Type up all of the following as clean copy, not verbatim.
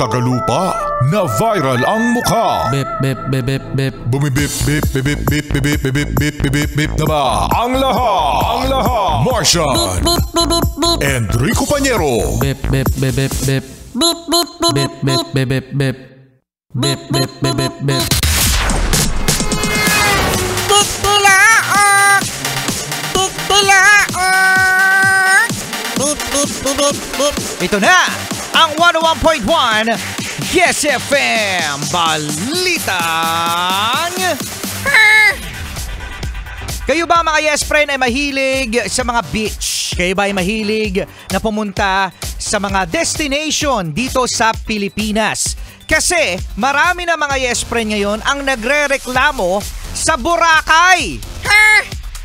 tagalupa na viral ang mukha. Bip, bip, bip, bip, bip. Bumibip, bip, bip, bip, bip, bip, bip, bip, bip, bip, bip na ba? Ang lahat! Martian! Enrico Pañero! Bip, bip, bip, bip, bip. Bip, bip, bip, bip, bip, bip, bip. Bip, bip, bip, bip, bip. Titilaok! Titilaok! Bip, bip, bip, bip, bip. Ito na ang 101.1 Yes FM Balitang Kayo ba mga Yes Friend ay mahilig sa mga beach? Kayo ba ay mahilig na pumunta sa mga destination dito sa Pilipinas? Kasi marami na mga Yes Friend ngayon ang nagre-reklamo sa Boracay.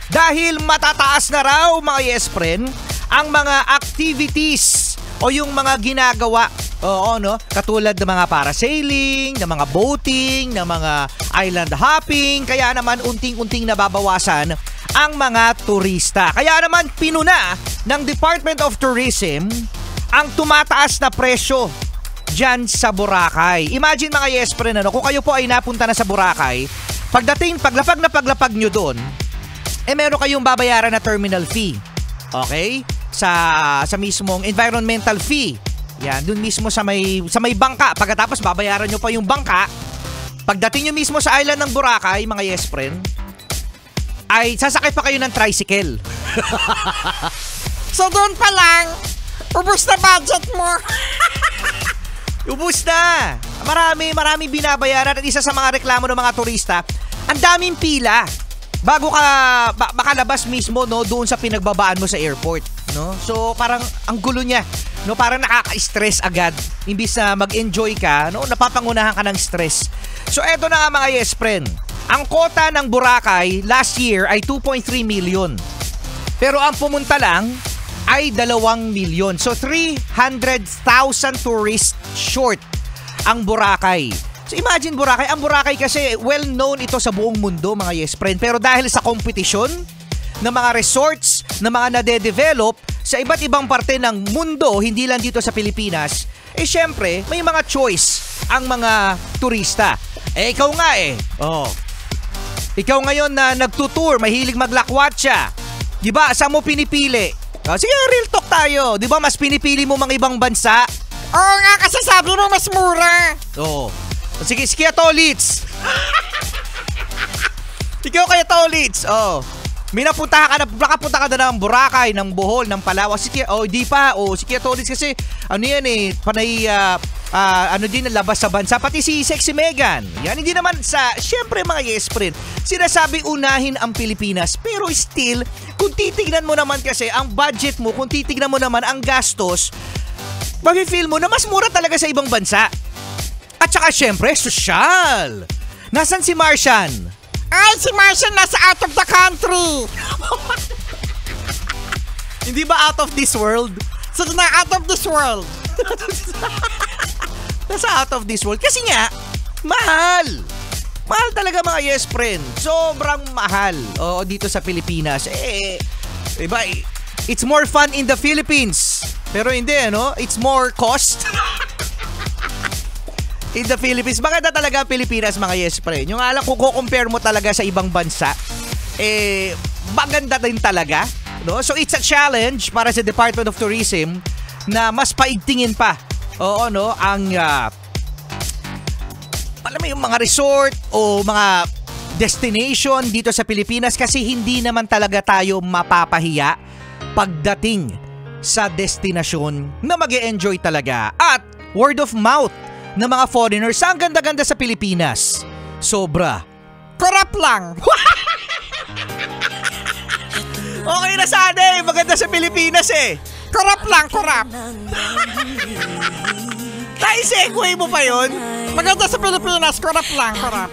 Dahil matataas na raw mga Yes Friend ang mga activities o yung mga ginagawa. Oo, no? Katulad ng mga parasailing, ng mga boating, ng mga island hopping. Kaya naman unting-unting nababawasan ang mga turista. Kaya naman pinuna ng Department of Tourism ang tumataas na presyo dyan sa Boracay. Imagine mga Yes Friend, ano, kung kayo po ay napunta na sa Boracay, paglapag nyo doon, meron kayong babayaran na terminal fee. Okay? Sa mismong environmental fee. Yan, dun mismo sa may bangka. Pagkatapos babayaran nyo pa yung bangka. Pagdating nyo mismo sa island ng Boracay, mga Yes Friend, ay sasakay pa kayo ng tricycle. So doon pa lang, ubus na budget mo. Ubus na. Marami binabayaran. At isa sa mga reklamo ng mga turista, ang daming pila bago ka makalabas mismo, no, doon sa pinagbabaan mo sa airport, no? So parang ang gulo niya, no, parang nakaka-stress agad. Imbis na mag-enjoy ka, no, napapangunahan ka ng stress. So eto na nga mga Yes Friend. Ang kota ng Boracay last year ay 2.3 million. Pero ang pumunta lang ay 2 million. So 300,000 tourists short ang Boracay. So imagine Boracay, ang Boracay kasi well known ito sa buong mundo mga Yes Friend. Pero dahil sa kompetisyon ng mga resorts na mga nade-develop sa iba't ibang parte ng mundo, hindi lang dito sa Pilipinas, syempre may mga choice ang mga turista. Ikaw nga oh. Ikaw ngayon na nagtutour, mahilig maglakwatsa. Di ba? Saan mo pinipili? Sige, real talk tayo. Di ba mas pinipili mo mga ibang bansa? Oo nga, kasi sabi mo mas mura. Oo. Sige, kaya Tolits. Ikaw kaya Tolits. Oh. May nakapunta ka na ng Boracay, ng Bohol, ng Palawan. Sige, di pa. Sige Tolits kasi ano yan panay din labas sa bansa. Pati si Sexy Megan. Yan, hindi naman syempre mga Yes Friend, sinasabi unahin ang Pilipinas. Pero still, kung titignan mo naman kasi ang budget mo, kung titignan mo naman ang gastos, mag-feel mo na mas mura talaga sa ibang bansa. At saka syempre, sosyal. Nasaan si Martian? Ay, si Martian nasa out of the country. Hindi ba out of this world? Sige na, out of this world. Nasa out of this world. Kasi nga, mahal. Mahal talaga mga Yes Friend. Sobrang mahal. Oo, dito sa Pilipinas. Diba, it's more fun in the Philippines. Pero hindi, no? It's more cost. In the Philippines. Maganda talaga ang Pilipinas mga Yes Friend. Yung alam kung compare mo talaga sa ibang bansa, maganda din talaga. No? So it's a challenge para sa Department of Tourism na mas paigtingin pa. Oo, no? Ang alam mo yung mga resort o mga destination dito sa Pilipinas kasi hindi naman talaga tayo mapapahiya pagdating sa destinasyon na mag-e-enjoy talaga. At word of mouth ng mga foreigners, ang ganda-ganda sa Pilipinas. Sobra. Kurap lang. Okay na sana maganda sa Pilipinas Kurap lang, kurap. Tayo segue mo pa yun? Maganda sa Pilipinas, kurap lang, kurap.